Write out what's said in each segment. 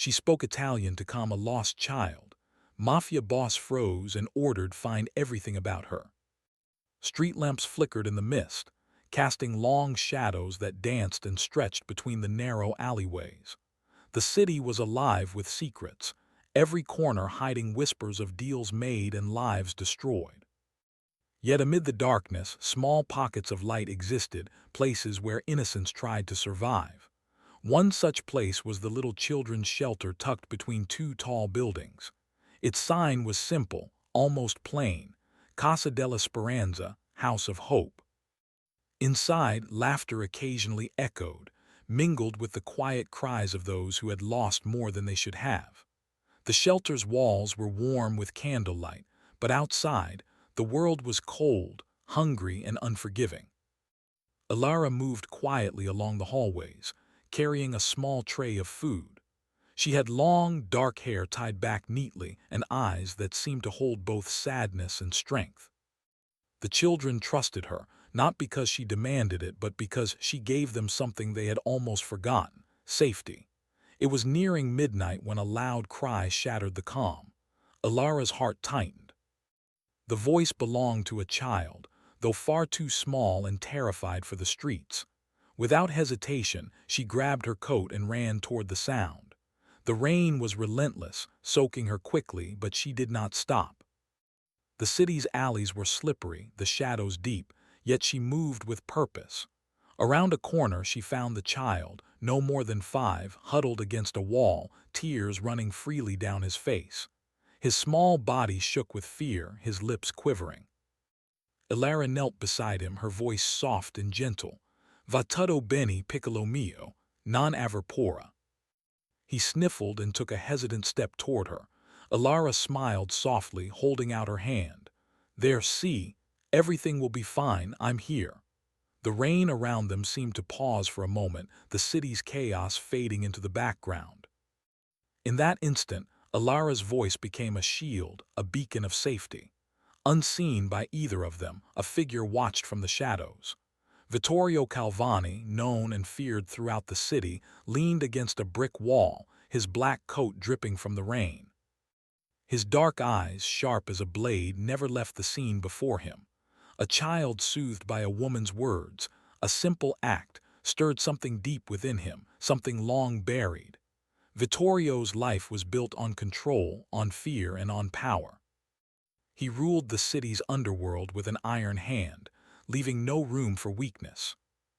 She spoke Italian to calm a lost child. Mafia boss froze and ordered find everything about her. Street lamps flickered in the mist, casting long shadows that danced and stretched between the narrow alleyways. The city was alive with secrets, every corner hiding whispers of deals made and lives destroyed. Yet amid the darkness, small pockets of light existed, places where innocence tried to survive. One such place was the little children's shelter tucked between two tall buildings. Its sign was simple, almost plain: Casa della Speranza, House of Hope. Inside, laughter occasionally echoed, mingled with the quiet cries of those who had lost more than they should have. The shelter's walls were warm with candlelight, but outside, the world was cold, hungry, and unforgiving. Alara moved quietly along the hallways, carrying a small tray of food. She had long, dark hair tied back neatly and eyes that seemed to hold both sadness and strength. The children trusted her, not because she demanded it, but because she gave them something they had almost forgotten: safety. It was nearing midnight when a loud cry shattered the calm. Alara's heart tightened. The voice belonged to a child, though far too small and terrified for the streets. Without hesitation, she grabbed her coat and ran toward the sound. The rain was relentless, soaking her quickly, but she did not stop. The city's alleys were slippery, the shadows deep, yet she moved with purpose. Around a corner she found the child, no more than 5, huddled against a wall, tears running freely down his face. His small body shook with fear, his lips quivering. Ilara knelt beside him, her voice soft and gentle. "Va tutto bene, piccolo mio, non aver paura." He sniffled and took a hesitant step toward her. Ilara smiled softly, holding out her hand. "There, see, everything will be fine, I'm here." The rain around them seemed to pause for a moment, the city's chaos fading into the background. In that instant, Alara's voice became a shield, a beacon of safety. Unseen by either of them, a figure watched from the shadows. Vittorio Calvani, known and feared throughout the city, leaned against a brick wall, his black coat dripping from the rain. His dark eyes, sharp as a blade, never left the scene before him. A child soothed by a woman's words, a simple act, stirred something deep within him, something long buried. Vittorio's life was built on control, on fear, and on power. He ruled the city's underworld with an iron hand, leaving no room for weakness.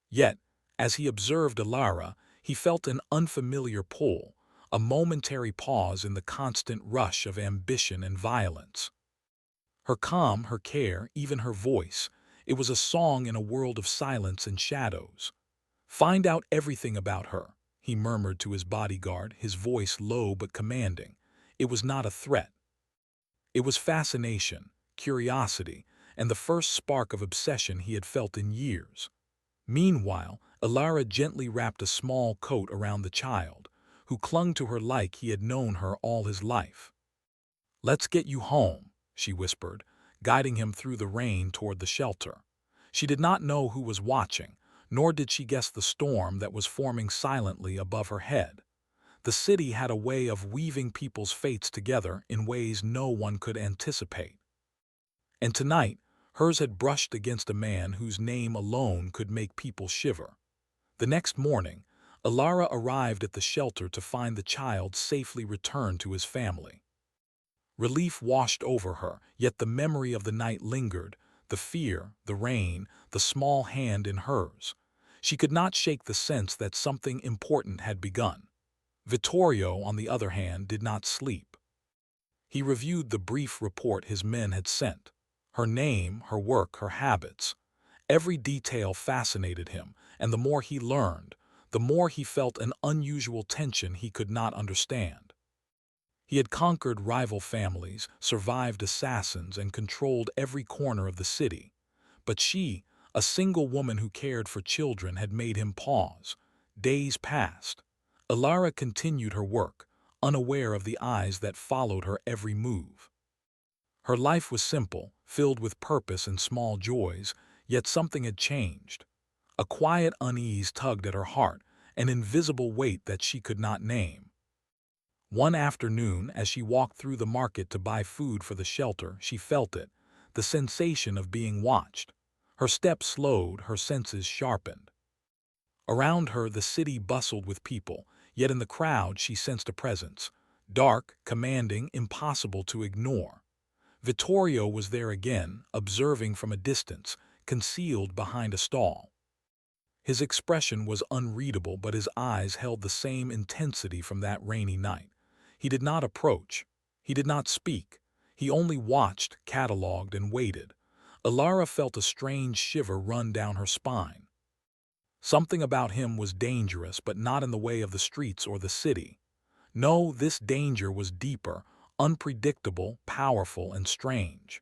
Yet, as he observed Alara, he felt an unfamiliar pull, a momentary pause in the constant rush of ambition and violence. Her calm, her care, even her voice, it was a song in a world of silence and shadows. "Find out everything about her," he murmured to his bodyguard, his voice low but commanding. It was not a threat. It was fascination, curiosity, and the first spark of obsession he had felt in years. Meanwhile, Alara gently wrapped a small coat around the child, who clung to her like he had known her all his life. "Let's get you home," she whispered, guiding him through the rain toward the shelter. She did not know who was watching, nor did she guess the storm that was forming silently above her head. The city had a way of weaving people's fates together in ways no one could anticipate. And tonight, hers had brushed against a man whose name alone could make people shiver. The next morning, Alara arrived at the shelter to find the child safely returned to his family. Relief washed over her, yet the memory of the night lingered, the fear, the rain, the small hand in hers. She could not shake the sense that something important had begun. Vittorio, on the other hand, did not sleep. He reviewed the brief report his men had sent. Her name, her work, her habits. Every detail fascinated him, and the more he learned, the more he felt an unusual tension he could not understand. He had conquered rival families, survived assassins, and controlled every corner of the city. But she, a single woman who cared for children, had made him pause. Days passed. Alara continued her work, unaware of the eyes that followed her every move. Her life was simple, filled with purpose and small joys, yet something had changed. A quiet unease tugged at her heart, an invisible weight that she could not name. One afternoon, as she walked through the market to buy food for the shelter, she felt it, the sensation of being watched. Her steps slowed, her senses sharpened. Around her, the city bustled with people, yet in the crowd she sensed a presence, dark, commanding, impossible to ignore. Vittorio was there again, observing from a distance, concealed behind a stall. His expression was unreadable, but his eyes held the same intensity from that rainy night. He did not approach. He did not speak. He only watched, catalogued, and waited. Alara felt a strange shiver run down her spine. Something about him was dangerous, but not in the way of the streets or the city. No, this danger was deeper, unpredictable, powerful, and strange.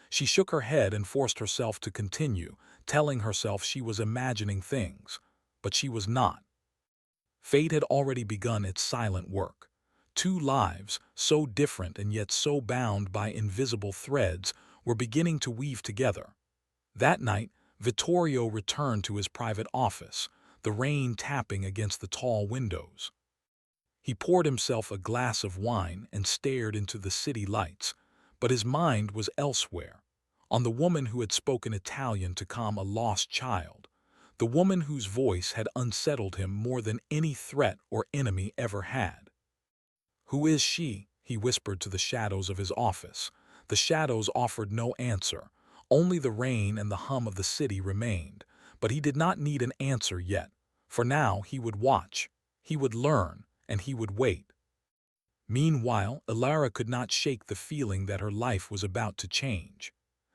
She shook her head and forced herself to continue, telling herself she was imagining things. But she was not. Fate had already begun its silent work. Two lives, so different and yet so bound by invisible threads, were beginning to weave together. That night, Vittorio returned to his private office, the rain tapping against the tall windows. He poured himself a glass of wine and stared into the city lights, but his mind was elsewhere, on the woman who had spoken Italian to calm a lost child, the woman whose voice had unsettled him more than any threat or enemy ever had. "Who is she?" he whispered to the shadows of his office. The shadows offered no answer. Only the rain and the hum of the city remained, but he did not need an answer yet, for now he would watch, he would learn, and he would wait. Meanwhile, Alara could not shake the feeling that her life was about to change.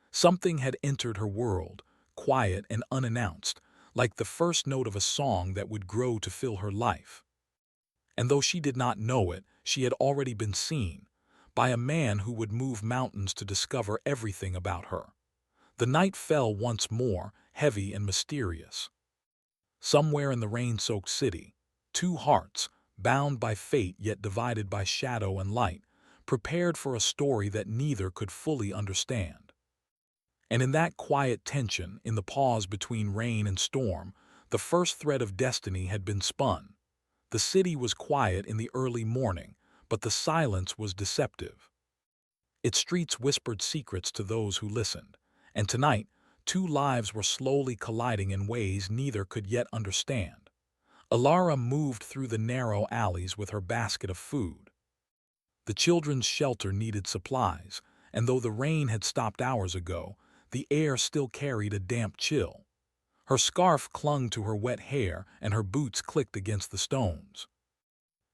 Something had entered her world, quiet and unannounced, like the first note of a song that would grow to fill her life. And though she did not know it, she had already been seen, by a man who would move mountains to discover everything about her. The night fell once more, heavy and mysterious. Somewhere in the rain-soaked city, two hearts, bound by fate yet divided by shadow and light, prepared for a story that neither could fully understand. And in that quiet tension, in the pause between rain and storm, the first thread of destiny had been spun. The city was quiet in the early morning, but the silence was deceptive. Its streets whispered secrets to those who listened, and tonight, two lives were slowly colliding in ways neither could yet understand. Alara moved through the narrow alleys with her basket of food. The children's shelter needed supplies, and though the rain had stopped hours ago, the air still carried a damp chill. Her scarf clung to her wet hair, and her boots clicked against the stones.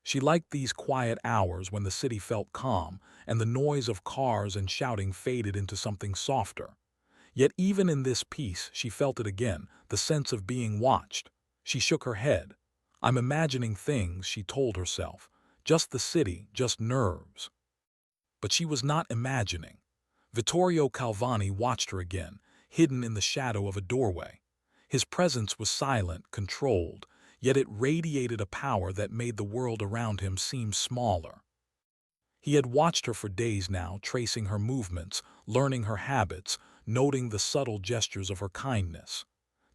She liked these quiet hours when the city felt calm, and the noise of cars and shouting faded into something softer. Yet even in this peace she felt it again, the sense of being watched. She shook her head. "I'm imagining things," she told herself. "Just the city, just nerves." But she was not imagining. Vittorio Calvani watched her again, hidden in the shadow of a doorway. His presence was silent, controlled, yet it radiated a power that made the world around him seem smaller. He had watched her for days now, tracing her movements, learning her habits, noting the subtle gestures of her kindness.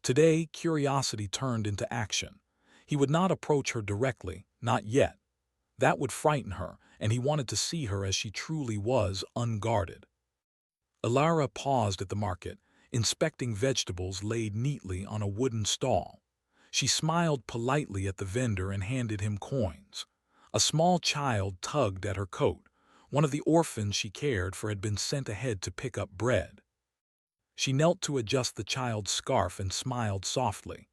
Today, curiosity turned into action. He would not approach her directly, not yet. That would frighten her, and he wanted to see her as she truly was, unguarded. Alara paused at the market, inspecting vegetables laid neatly on a wooden stall. She smiled politely at the vendor and handed him coins. A small child tugged at her coat. One of the orphans she cared for had been sent ahead to pick up bread. She knelt to adjust the child's scarf and smiled softly.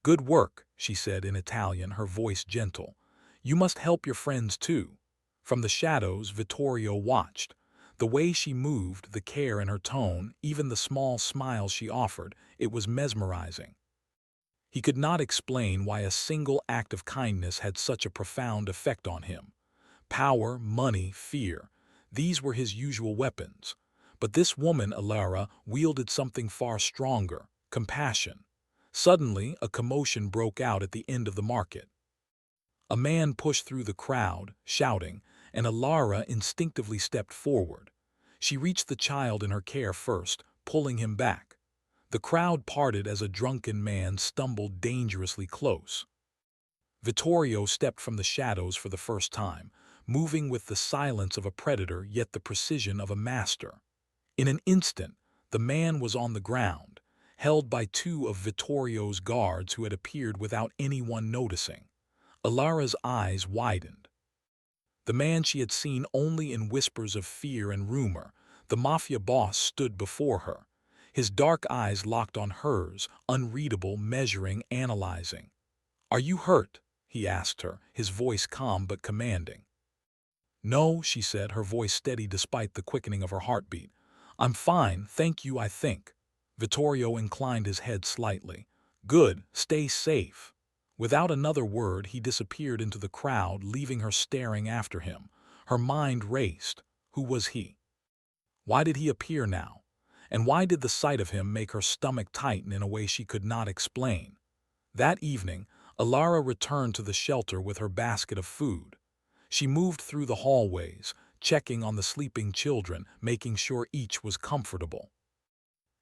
"Good work," she said in Italian, her voice gentle. "You must help your friends too." From the shadows, Vittorio watched. The way she moved, the care in her tone, even the small smiles she offered, it was mesmerizing. He could not explain why a single act of kindness had such a profound effect on him. Power, money, fear, these were his usual weapons. But this woman, Alara, wielded something far stronger, compassion. Suddenly, a commotion broke out at the end of the market. A man pushed through the crowd, shouting, and Alara instinctively stepped forward. She reached the child in her care first, pulling him back. The crowd parted as a drunken man stumbled dangerously close. Vittorio stepped from the shadows for the first time, moving with the silence of a predator yet the precision of a master. In an instant, the man was on the ground, held by two of Vittorio's guards who had appeared without anyone noticing. Ilara's eyes widened. The man she had seen only in whispers of fear and rumor, the Mafia boss, stood before her. His dark eyes locked on hers, unreadable, measuring, analyzing. "Are you hurt?" he asked her, his voice calm but commanding. "No," she said, her voice steady despite the quickening of her heartbeat. "I'm fine, thank you, I think." Vittorio inclined his head slightly. "Good, stay safe." Without another word, he disappeared into the crowd, leaving her staring after him. Her mind raced. Who was he? Why did he appear now? And why did the sight of him make her stomach tighten in a way she could not explain? That evening, Ilara returned to the shelter with her basket of food. She moved through the hallways, checking on the sleeping children, making sure each was comfortable.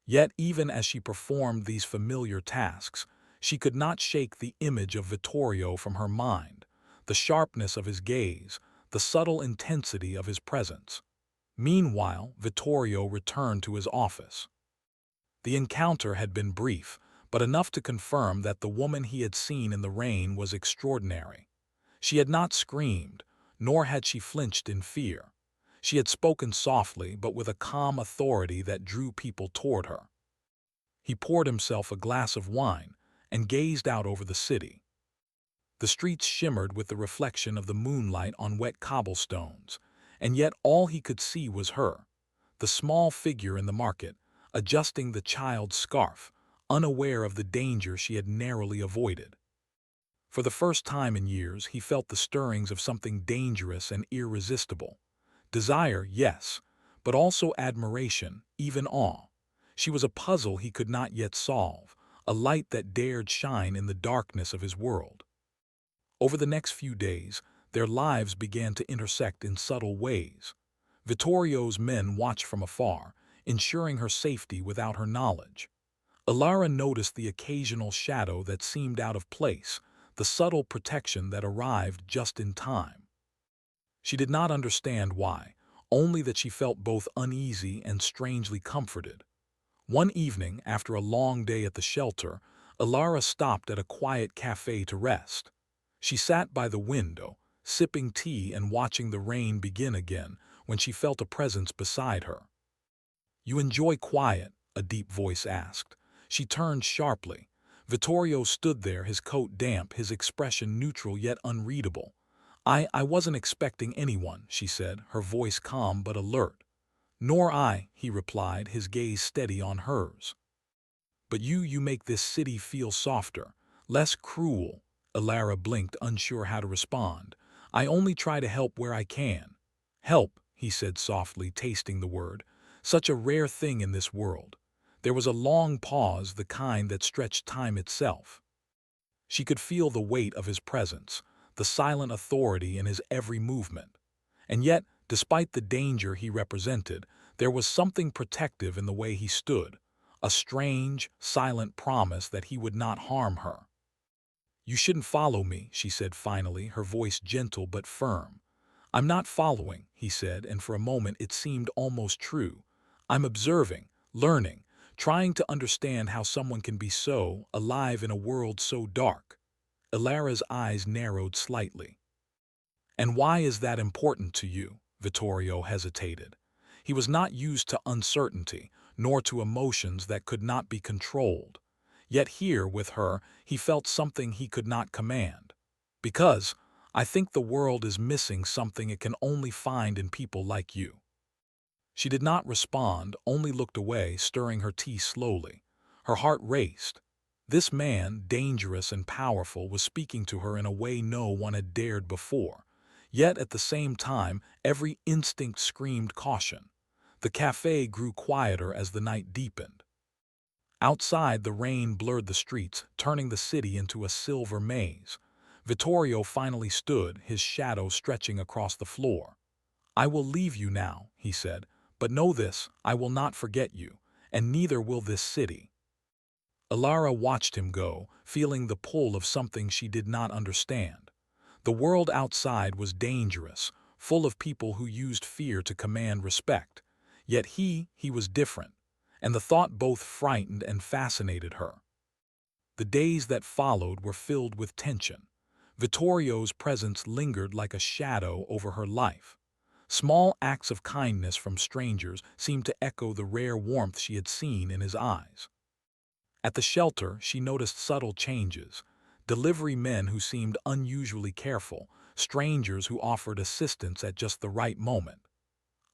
Yet even as she performed these familiar tasks, she could not shake the image of Vittorio from her mind, the sharpness of his gaze, the subtle intensity of his presence. Meanwhile, Vittorio returned to his office. The encounter had been brief, but enough to confirm that the woman he had seen in the rain was extraordinary. She had not screamed, nor had she flinched in fear. She had spoken softly, but with a calm authority that drew people toward her. He poured himself a glass of wine and gazed out over the city. The streets shimmered with the reflection of the moonlight on wet cobblestones, and yet all he could see was her, the small figure in the market, adjusting the child's scarf, unaware of the danger she had narrowly avoided. For the first time in years, he felt the stirrings of something dangerous and irresistible. Desire, yes, but also admiration, even awe. She was a puzzle he could not yet solve, a light that dared shine in the darkness of his world. Over the next few days, their lives began to intersect in subtle ways. Vittorio's men watched from afar, ensuring her safety without her knowledge. Ilara noticed the occasional shadow that seemed out of place, the subtle protection that arrived just in time. She did not understand why, only that she felt both uneasy and strangely comforted. One evening, after a long day at the shelter, Ilara stopped at a quiet cafe to rest. She sat by the window, sipping tea and watching the rain begin again, when she felt a presence beside her. "You enjoy quiet?" a deep voice asked. She turned sharply. Vittorio stood there, his coat damp, his expression neutral yet unreadable. I wasn't expecting anyone," she said, her voice calm but alert. "Nor I," he replied, his gaze steady on hers. "But you make this city feel softer, less cruel." Ilara blinked, unsure how to respond. "I only try to help where I can." "Help," he said softly, tasting the word. Such a rare thing in this world. There was a long pause, the kind that stretched time itself. She could feel the weight of his presence, the silent authority in his every movement. And yet, despite the danger he represented, there was something protective in the way he stood, a strange, silent promise that he would not harm her. "You shouldn't follow me," she said finally, her voice gentle but firm. "I'm not following," he said, and for a moment it seemed almost true. "I'm observing, learning, trying to understand how someone can be so alive in a world so dark." Ilara's eyes narrowed slightly. "And why is that important to you?" Vittorio hesitated. He was not used to uncertainty, nor to emotions that could not be controlled. Yet here, with her, he felt something he could not command. "Because I think the world is missing something it can only find in people like you." She did not respond, only looked away, stirring her tea slowly. Her heart raced. This man, dangerous and powerful, was speaking to her in a way no one had dared before. Yet at the same time, every instinct screamed caution. The cafe grew quieter as the night deepened. Outside, the rain blurred the streets, turning the city into a silver maze. Vittorio finally stood, his shadow stretching across the floor. "I will leave you now," he said, "but know this, I will not forget you, and neither will this city." Ilara watched him go, feeling the pull of something she did not understand. The world outside was dangerous, full of people who used fear to command respect. Yet he was different, and the thought both frightened and fascinated her. The days that followed were filled with tension. Vittorio's presence lingered like a shadow over her life. Small acts of kindness from strangers seemed to echo the rare warmth she had seen in his eyes. At the shelter, she noticed subtle changes. Delivery men who seemed unusually careful, strangers who offered assistance at just the right moment.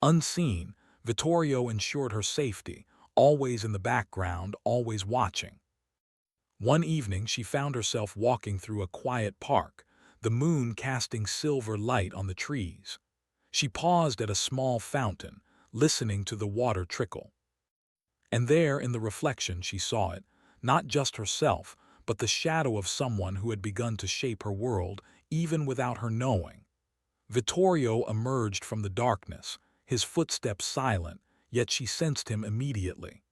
Unseen, Vittorio ensured her safety, always in the background, always watching. One evening she found herself walking through a quiet park, the moon casting silver light on the trees. She paused at a small fountain, listening to the water trickle. And there, in the reflection, she saw it, not just herself, but the shadow of someone who had begun to shape her world, even without her knowing. Vittorio emerged from the darkness, his footsteps silent, yet she sensed him immediately.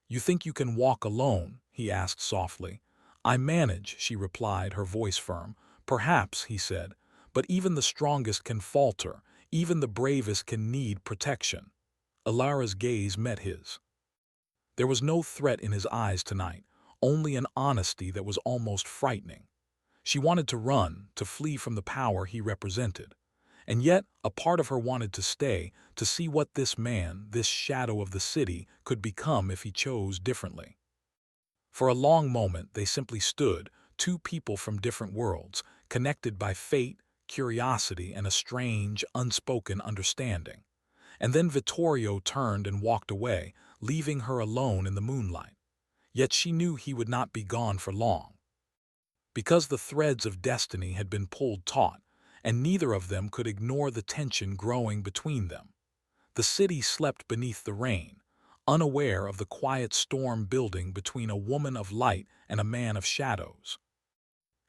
"You think you can walk alone?" he asked softly. "I manage," she replied, her voice firm. "Perhaps," he said, "but even the strongest can falter, even the bravest can need protection." Ilara's gaze met his. There was no threat in his eyes tonight, only an honesty that was almost frightening. She wanted to run, to flee from the power he represented. And yet, a part of her wanted to stay, to see what this man, this shadow of the city, could become if he chose differently. For a long moment, they simply stood, two people from different worlds, connected by fate, curiosity, and a strange, unspoken understanding. And then Vittorio turned and walked away, leaving her alone in the moonlight. Yet she knew he would not be gone for long. Because the threads of destiny had been pulled taut, and neither of them could ignore the tension growing between them. The city slept beneath the rain, unaware of the quiet storm building between a woman of light and a man of shadows.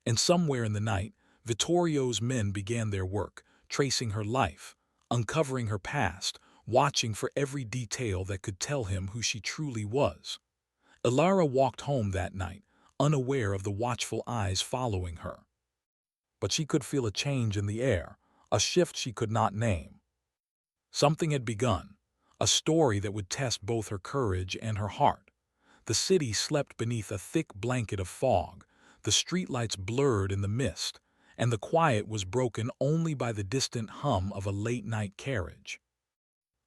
And somewhere in the night, Vittorio's men began their work, tracing her life, uncovering her past, watching for every detail that could tell him who she truly was. Ilara walked home that night, unaware of the watchful eyes following her. But she could feel a change in the air, a shift she could not name. Something had begun, a story that would test both her courage and her heart. The city slept beneath a thick blanket of fog, the streetlights blurred in the mist, and the quiet was broken only by the distant hum of a late-night carriage.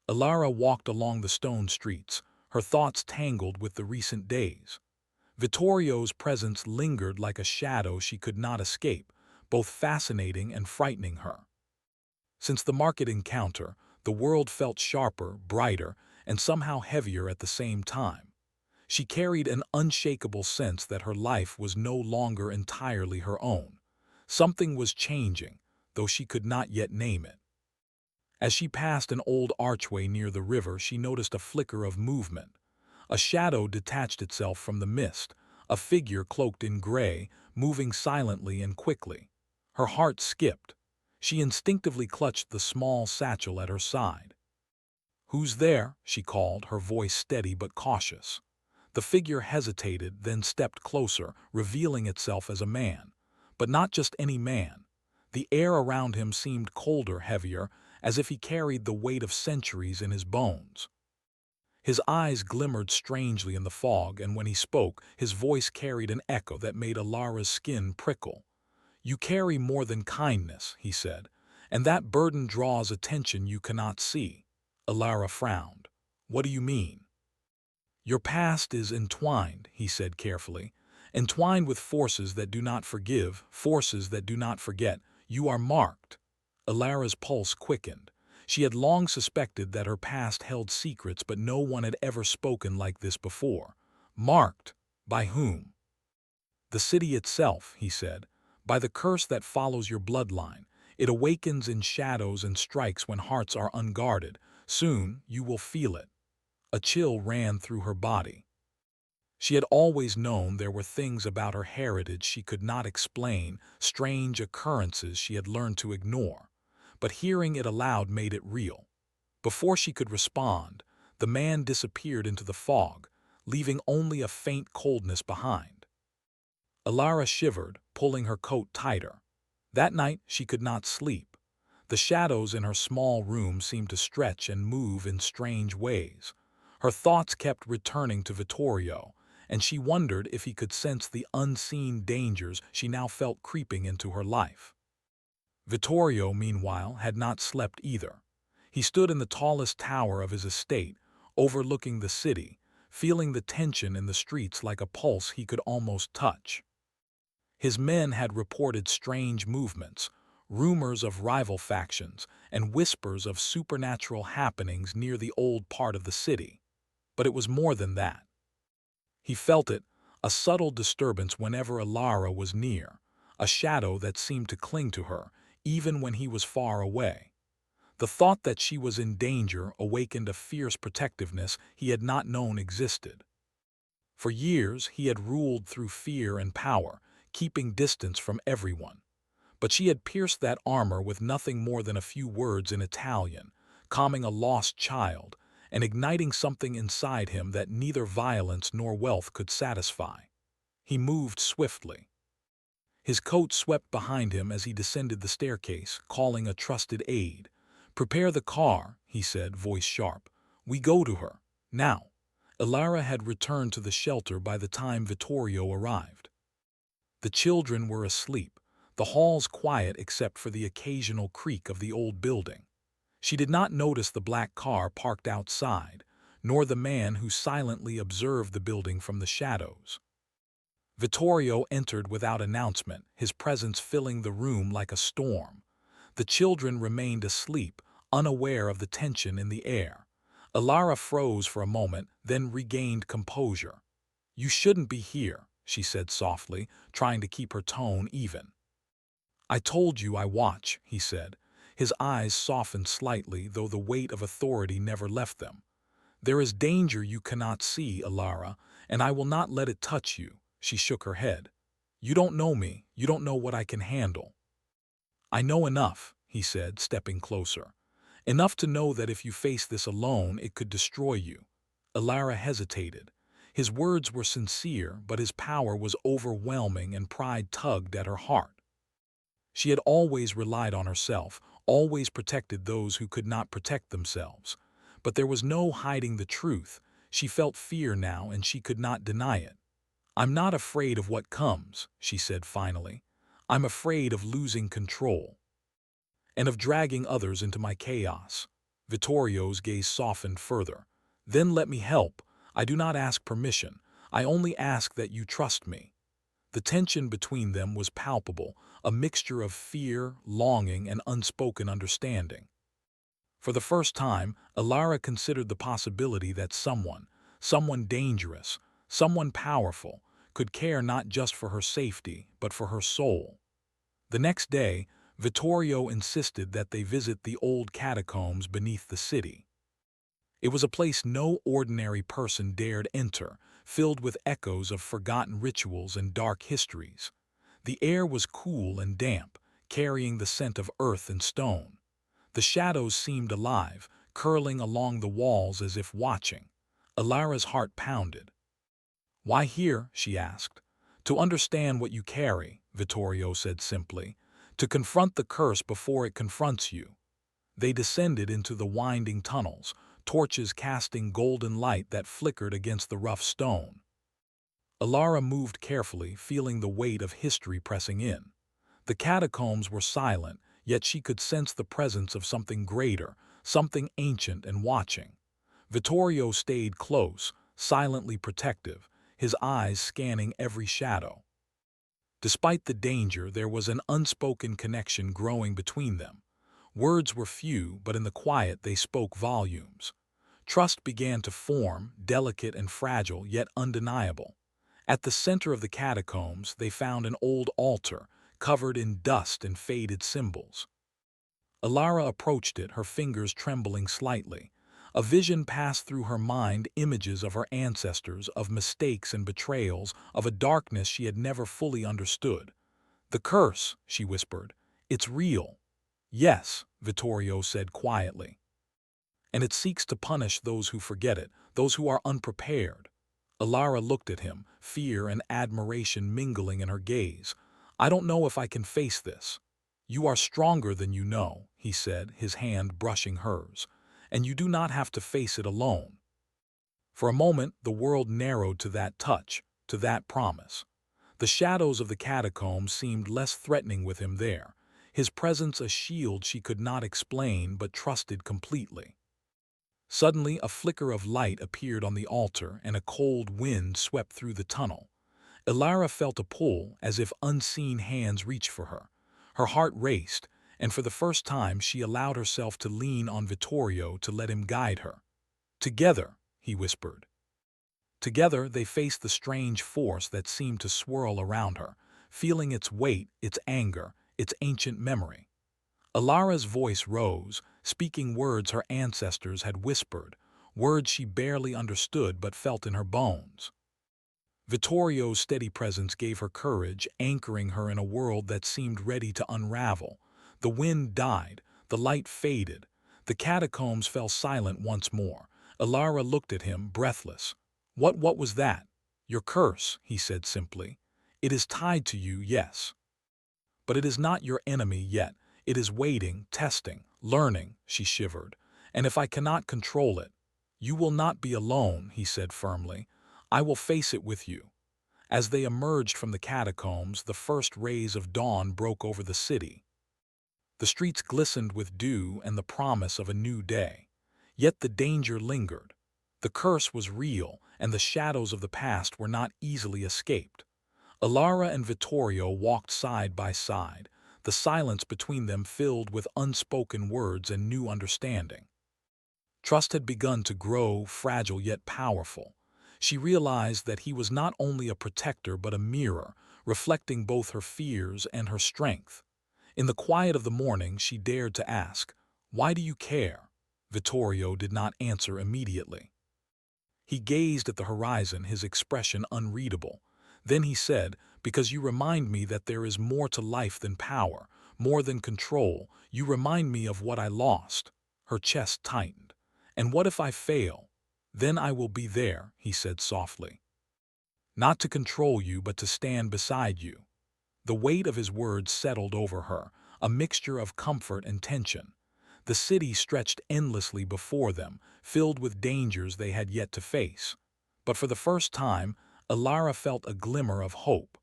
Ilara walked along the stone streets, her thoughts tangled with the recent days. Vittorio's presence lingered like a shadow she could not escape, both fascinating and frightening her. Since the market encounter, the world felt sharper, brighter, and somehow heavier at the same time. She carried an unshakable sense that her life was no longer entirely her own. Something was changing, though she could not yet name it. As she passed an old archway near the river, she noticed a flicker of movement. A shadow detached itself from the mist, a figure cloaked in gray, moving silently and quickly. Her heart skipped. She instinctively clutched the small satchel at her side. "Who's there?" she called, her voice steady but cautious. The figure hesitated, then stepped closer, revealing itself as a man. But not just any man. The air around him seemed colder, heavier, as if he carried the weight of centuries in his bones. His eyes glimmered strangely in the fog, and when he spoke, his voice carried an echo that made Ilara's skin prickle. "You carry more than kindness," he said, "and that burden draws attention you cannot see." Ilara frowned. "What do you mean?" "Your past is entwined," he said carefully, "entwined with forces that do not forgive, forces that do not forget. You are marked." Ilara's pulse quickened. She had long suspected that her past held secrets, but no one had ever spoken like this before. "Marked? By whom?" "The city itself," he said. "By the curse that follows your bloodline. It awakens in shadows and strikes when hearts are unguarded. Soon, you will feel it." A chill ran through her body. She had always known there were things about her heritage she could not explain, strange occurrences she had learned to ignore. But hearing it aloud made it real. Before she could respond, the man disappeared into the fog, leaving only a faint coldness behind. Ilara shivered, pulling her coat tighter. That night she could not sleep. The shadows in her small room seemed to stretch and move in strange ways. Her thoughts kept returning to Vittorio, and she wondered if he could sense the unseen dangers she now felt creeping into her life. Vittorio, meanwhile, had not slept either. He stood in the tallest tower of his estate, overlooking the city, feeling the tension in the streets like a pulse he could almost touch. His men had reported strange movements, rumors of rival factions, and whispers of supernatural happenings near the old part of the city. But it was more than that. He felt it, a subtle disturbance whenever Alara was near, a shadow that seemed to cling to her, even when he was far away. The thought that she was in danger awakened a fierce protectiveness he had not known existed. For years he had ruled through fear and power, keeping distance from everyone. But she had pierced that armor with nothing more than a few words in Italian, calming a lost child, and igniting something inside him that neither violence nor wealth could satisfy. He moved swiftly. His coat swept behind him as he descended the staircase, calling a trusted aide. "Prepare the car," he said, voice sharp. "We go to her. Now." Alara had returned to the shelter by the time Vittorio arrived. The children were asleep, the halls quiet except for the occasional creak of the old building. She did not notice the black car parked outside, nor the man who silently observed the building from the shadows. Vittorio entered without announcement, his presence filling the room like a storm. The children remained asleep, unaware of the tension in the air. Alara froze for a moment, then regained composure. "You shouldn't be here," she said softly, trying to keep her tone even. "I told you I watch," he said. His eyes softened slightly, though the weight of authority never left them. "There is danger you cannot see, Alara, and I will not let it touch you." She shook her head. "You don't know me. You don't know what I can handle." "I know enough," he said, stepping closer. "Enough to know that if you face this alone, it could destroy you." Alara hesitated. His words were sincere, but his power was overwhelming and pride tugged at her heart. She had always relied on herself, always protected those who could not protect themselves. But there was no hiding the truth. She felt fear now, and she could not deny it. "I'm not afraid of what comes," she said finally. "I'm afraid of losing control. And of dragging others into my chaos." Vittorio's gaze softened further. "Then let me help. I do not ask permission. I only ask that you trust me." The tension between them was palpable, a mixture of fear, longing, and unspoken understanding. For the first time, Alara considered the possibility that someone dangerous, someone powerful, could care not just for her safety, but for her soul. The next day, Vittorio insisted that they visit the old catacombs beneath the city. It was a place no ordinary person dared enter, filled with echoes of forgotten rituals and dark histories. The air was cool and damp, carrying the scent of earth and stone. The shadows seemed alive, curling along the walls as if watching. Alara's heart pounded. "Why here?" she asked. "To understand what you carry," Vittorio said simply. "To confront the curse before it confronts you." They descended into the winding tunnels, torches casting golden light that flickered against the rough stone. Alara moved carefully, feeling the weight of history pressing in. The catacombs were silent, yet she could sense the presence of something greater, something ancient and watching. Vittorio stayed close, silently protective, his eyes scanning every shadow. Despite the danger, there was an unspoken connection growing between them. Words were few, but in the quiet they spoke volumes. Trust began to form, delicate and fragile, yet undeniable. At the center of the catacombs, they found an old altar, covered in dust and faded symbols. Alara approached it, her fingers trembling slightly. A vision passed through her mind, images of her ancestors, of mistakes and betrayals, of a darkness she had never fully understood. "The curse," she whispered. "It's real." "Yes," Vittorio said quietly. "And it seeks to punish those who forget it, those who are unprepared." Alara looked at him, fear and admiration mingling in her gaze. "I don't know if I can face this." "You are stronger than you know," he said, his hand brushing hers, "and you do not have to face it alone." For a moment, the world narrowed to that touch, to that promise. The shadows of the catacombs seemed less threatening with him there, his presence a shield she could not explain but trusted completely. Suddenly, a flicker of light appeared on the altar and a cold wind swept through the tunnel. Ilara felt a pull, as if unseen hands reached for her. Her heart raced, and for the first time she allowed herself to lean on Vittorio to let him guide her. "Together," he whispered. Together they faced the strange force that seemed to swirl around her, feeling its weight, its anger, its ancient memory. Ilara's voice rose, speaking words her ancestors had whispered, words she barely understood but felt in her bones. Vittorio's steady presence gave her courage, anchoring her in a world that seemed ready to unravel. The wind died, the light faded, the catacombs fell silent once more. Ilara looked at him, breathless. What was that?" "Your curse," he said simply. "It is tied to you, yes. But it is not your enemy yet. It is waiting, testing, learning," she shivered. "And if I cannot control it—" "You will not be alone," he said firmly. "I will face it with you." As they emerged from the catacombs, the first rays of dawn broke over the city. The streets glistened with dew and the promise of a new day. Yet the danger lingered. The curse was real, and the shadows of the past were not easily escaped. Ilara and Vittorio walked side by side, the silence between them filled with unspoken words and new understanding. Trust had begun to grow, fragile yet powerful. She realized that he was not only a protector but a mirror, reflecting both her fears and her strength. In the quiet of the morning, she dared to ask, "Why do you care?" Vittorio did not answer immediately. He gazed at the horizon, his expression unreadable. Then he said, "Because you remind me that there is more to life than power, more than control. You remind me of what I lost." Her chest tightened. "And what if I fail? Then I will be there," he said softly. "Not to control you, but to stand beside you." The weight of his words settled over her, a mixture of comfort and tension. The city stretched endlessly before them, filled with dangers they had yet to face. But for the first time, Ilara felt a glimmer of hope.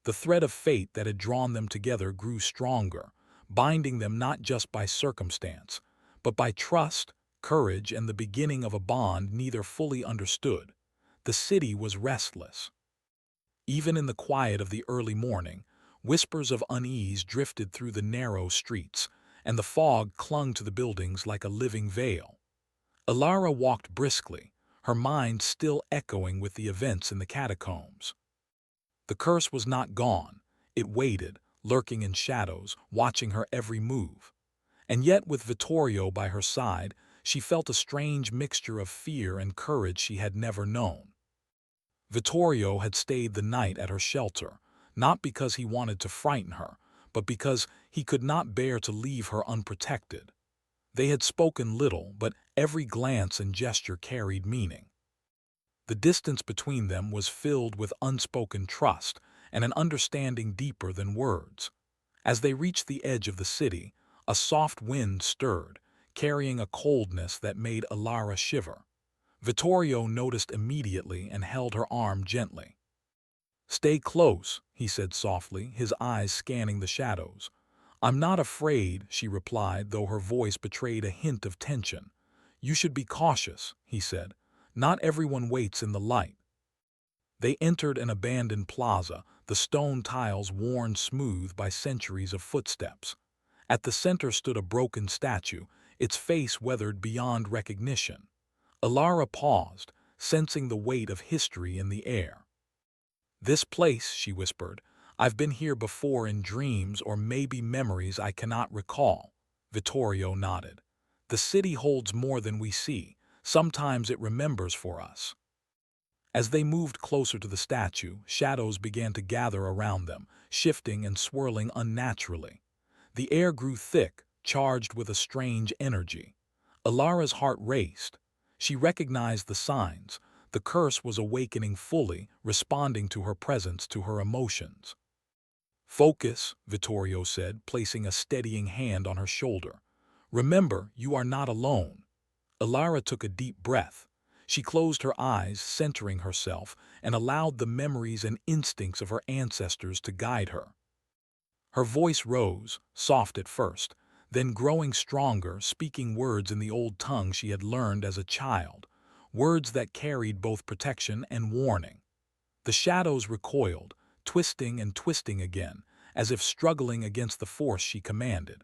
The thread of fate that had drawn them together grew stronger, binding them not just by circumstance, but by trust, courage, and the beginning of a bond neither fully understood. The city was restless. Even in the quiet of the early morning, whispers of unease drifted through the narrow streets, and the fog clung to the buildings like a living veil. Ilara walked briskly, her mind still echoing with the events in the catacombs. The curse was not gone. It waited, lurking in shadows, watching her every move. And yet, with Vittorio by her side, she felt a strange mixture of fear and courage she had never known. Vittorio had stayed the night at her shelter, not because he wanted to frighten her, but because he could not bear to leave her unprotected. They had spoken little, but every glance and gesture carried meaning. The distance between them was filled with unspoken trust and an understanding deeper than words. As they reached the edge of the city, a soft wind stirred, carrying a coldness that made Ilara shiver. Vittorio noticed immediately and held her arm gently. "Stay close," he said softly, his eyes scanning the shadows. "I'm not afraid," she replied, though her voice betrayed a hint of tension. "You should be cautious," he said. "Not everyone waits in the light." They entered an abandoned plaza, the stone tiles worn smooth by centuries of footsteps. At the center stood a broken statue, its face weathered beyond recognition. Ilara paused, sensing the weight of history in the air. "This place," she whispered, "I've been here before in dreams or maybe memories I cannot recall." Vittorio nodded. "The city holds more than we see. Sometimes it remembers for us." As they moved closer to the statue, shadows began to gather around them, shifting and swirling unnaturally. The air grew thick, charged with a strange energy. Ilara's heart raced. She recognized the signs. The curse was awakening fully, responding to her presence, to her emotions. Focus, Vittorio said, placing a steadying hand on her shoulder. Remember, you are not alone. Ilara took a deep breath. She closed her eyes, centering herself, and allowed the memories and instincts of her ancestors to guide her. Her voice rose, soft at first, then growing stronger, speaking words in the old tongue she had learned as a child, words that carried both protection and warning. The shadows recoiled, twisting and twisting again, as if struggling against the force she commanded.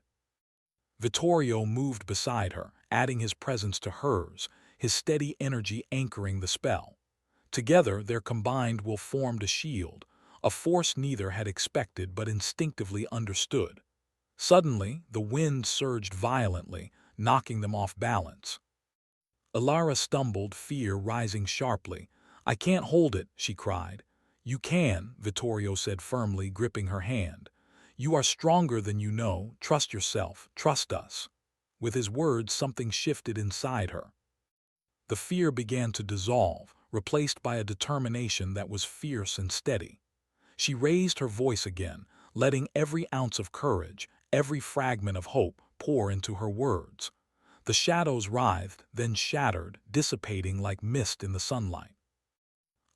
Vittorio moved beside her, adding his presence to hers, his steady energy anchoring the spell. Together, their combined will formed a shield, a force neither had expected but instinctively understood. Suddenly, the wind surged violently, knocking them off balance. Ilara stumbled, fear rising sharply. "I can't hold it," she cried. "You can," Vittorio said firmly, gripping her hand. "You are stronger than you know. Trust yourself. Trust us." With his words, something shifted inside her. The fear began to dissolve, replaced by a determination that was fierce and steady. She raised her voice again, letting every ounce of courage, every fragment of hope pour into her words. The shadows writhed, then shattered, dissipating like mist in the sunlight.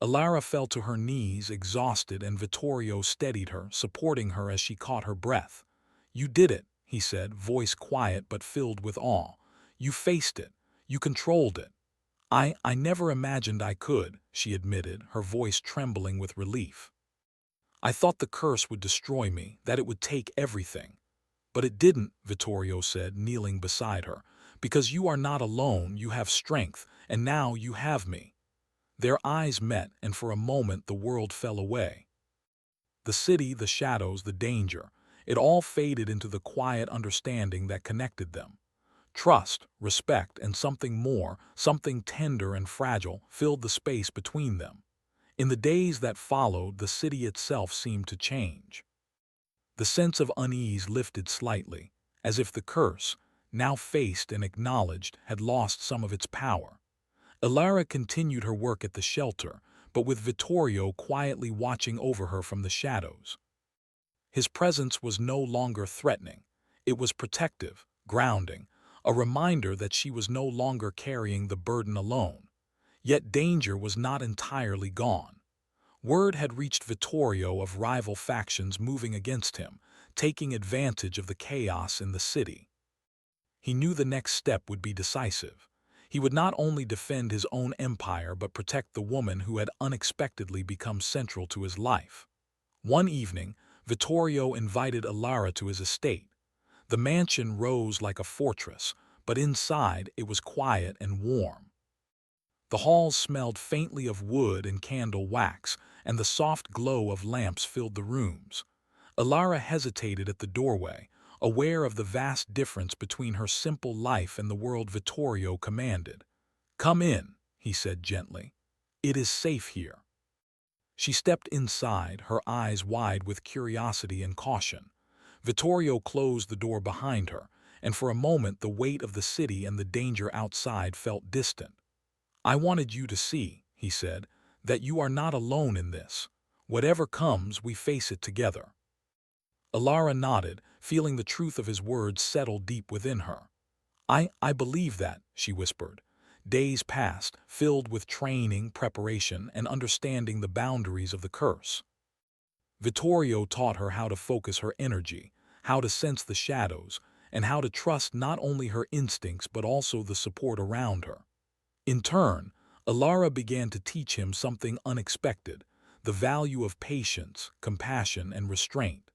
Ilara fell to her knees, exhausted, and Vittorio steadied her, supporting her as she caught her breath. "You did it," he said, voice quiet but filled with awe. "You faced it. You controlled it." I never imagined I could," she admitted, her voice trembling with relief. "I thought the curse would destroy me, that it would take everything. But it didn't," Vittorio said, kneeling beside her. "Because you are not alone, you have strength, and now you have me." Their eyes met, and for a moment the world fell away. The city, the shadows, the danger, it all faded into the quiet understanding that connected them. Trust, respect, and something more, something tender and fragile, filled the space between them. In the days that followed, the city itself seemed to change. The sense of unease lifted slightly, as if the curse, now faced and acknowledged, had lost some of its power. Ilara continued her work at the shelter, but with Vittorio quietly watching over her from the shadows. His presence was no longer threatening. It was protective, grounding, a reminder that she was no longer carrying the burden alone. Yet danger was not entirely gone. Word had reached Vittorio of rival factions moving against him, taking advantage of the chaos in the city. He knew the next step would be decisive. He would not only defend his own empire but protect the woman who had unexpectedly become central to his life. One evening, Vittorio invited Ilara to his estate. The mansion rose like a fortress, but inside it was quiet and warm. The halls smelled faintly of wood and candle wax, and the soft glow of lamps filled the rooms. Ilara hesitated at the doorway, aware of the vast difference between her simple life and the world Vittorio commanded. "Come in," he said gently. "It is safe here." She stepped inside, her eyes wide with curiosity and caution. Vittorio closed the door behind her, and for a moment the weight of the city and the danger outside felt distant. "I wanted you to see," he said, "that you are not alone in this. Whatever comes, we face it together." Ilara nodded, feeling the truth of his words settle deep within her. I believe that," she whispered. Days passed, filled with training, preparation, and understanding the boundaries of the curse. Vittorio taught her how to focus her energy, how to sense the shadows, and how to trust not only her instincts but also the support around her. In turn, Ilara began to teach him something unexpected, the value of patience, compassion, and restraint.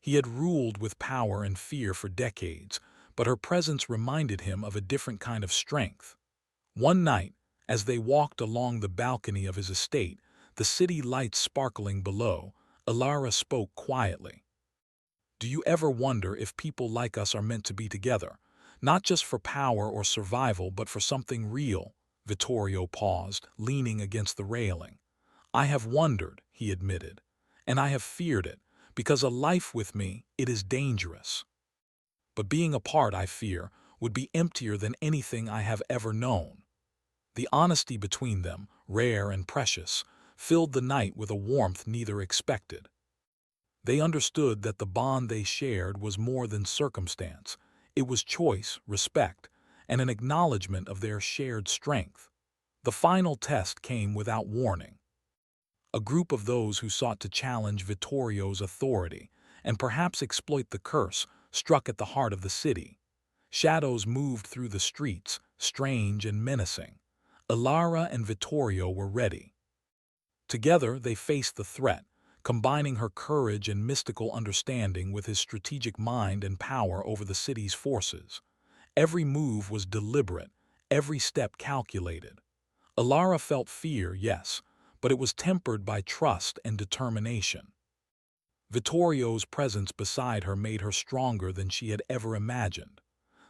He had ruled with power and fear for decades, but her presence reminded him of a different kind of strength. One night, as they walked along the balcony of his estate, the city lights sparkling below, Ilara spoke quietly. "Do you ever wonder if people like us are meant to be together? Not just for power or survival, but for something real?" Vittorio paused, leaning against the railing. "I have wondered," he admitted, "and I have feared it, because a life with me, it is dangerous. But being apart, I fear, would be emptier than anything I have ever known." The honesty between them, rare and precious, filled the night with a warmth neither expected. They understood that the bond they shared was more than circumstance. It was choice, respect, and an acknowledgement of their shared strength. The final test came without warning. A group of those who sought to challenge Vittorio's authority and perhaps exploit the curse struck at the heart of the city. Shadows moved through the streets, strange and menacing. Ilara and Vittorio were ready. Together they faced the threat, combining her courage and mystical understanding with his strategic mind and power over the city's forces. Every move was deliberate, every step calculated. Ilara felt fear, yes, but it was tempered by trust and determination. Vittorio's presence beside her made her stronger than she had ever imagined.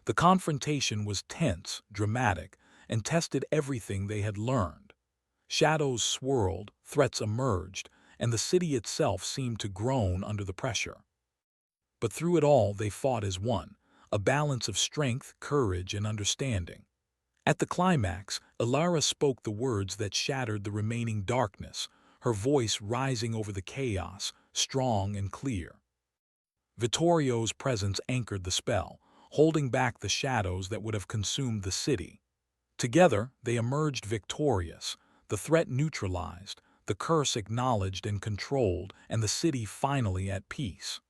The confrontation was tense, dramatic, and tested everything they had learned. Shadows swirled, threats emerged, and the city itself seemed to groan under the pressure. But through it all they fought as one, a balance of strength, courage, and understanding. At the climax, Ilara spoke the words that shattered the remaining darkness, her voice rising over the chaos, strong and clear. Vittorio's presence anchored the spell, holding back the shadows that would have consumed the city. Together, they emerged victorious, the threat neutralized, the curse acknowledged and controlled, and the city finally at peace.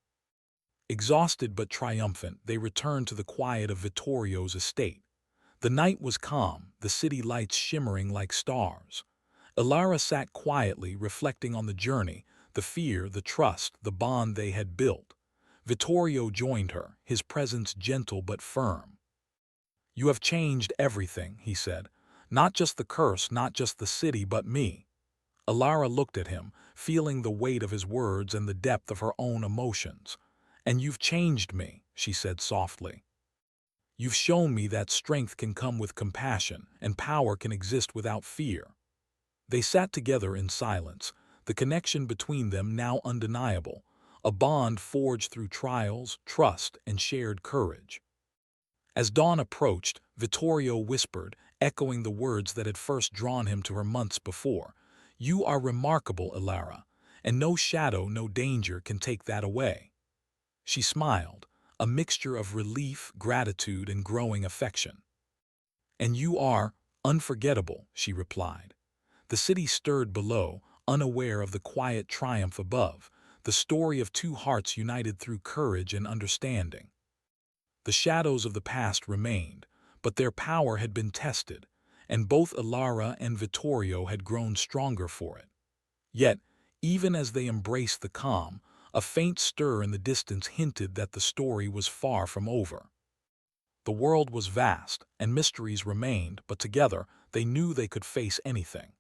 Exhausted but triumphant, they returned to the quiet of Vittorio's estate. The night was calm, the city lights shimmering like stars. Ilara sat quietly, reflecting on the journey, the fear, the trust, the bond they had built. Vittorio joined her, his presence gentle but firm. "You have changed everything," he said. "Not just the curse, not just the city, but me." Ilara looked at him, feeling the weight of his words and the depth of her own emotions. "And you've changed me," she said softly. "You've shown me that strength can come with compassion, and power can exist without fear." They sat together in silence, the connection between them now undeniable, a bond forged through trials, trust, and shared courage. As dawn approached, Vittorio whispered, echoing the words that had first drawn him to her months before. "You are remarkable, Ilara, and no shadow, no danger can take that away." She smiled, a mixture of relief, gratitude, and growing affection. "And you are unforgettable," she replied. The city stirred below, unaware of the quiet triumph above, the story of two hearts united through courage and understanding. The shadows of the past remained, but their power had been tested, and both Ilara and Vittorio had grown stronger for it. Yet, even as they embraced the calm, a faint stir in the distance hinted that the story was far from over. The world was vast, and mysteries remained, but together they knew they could face anything.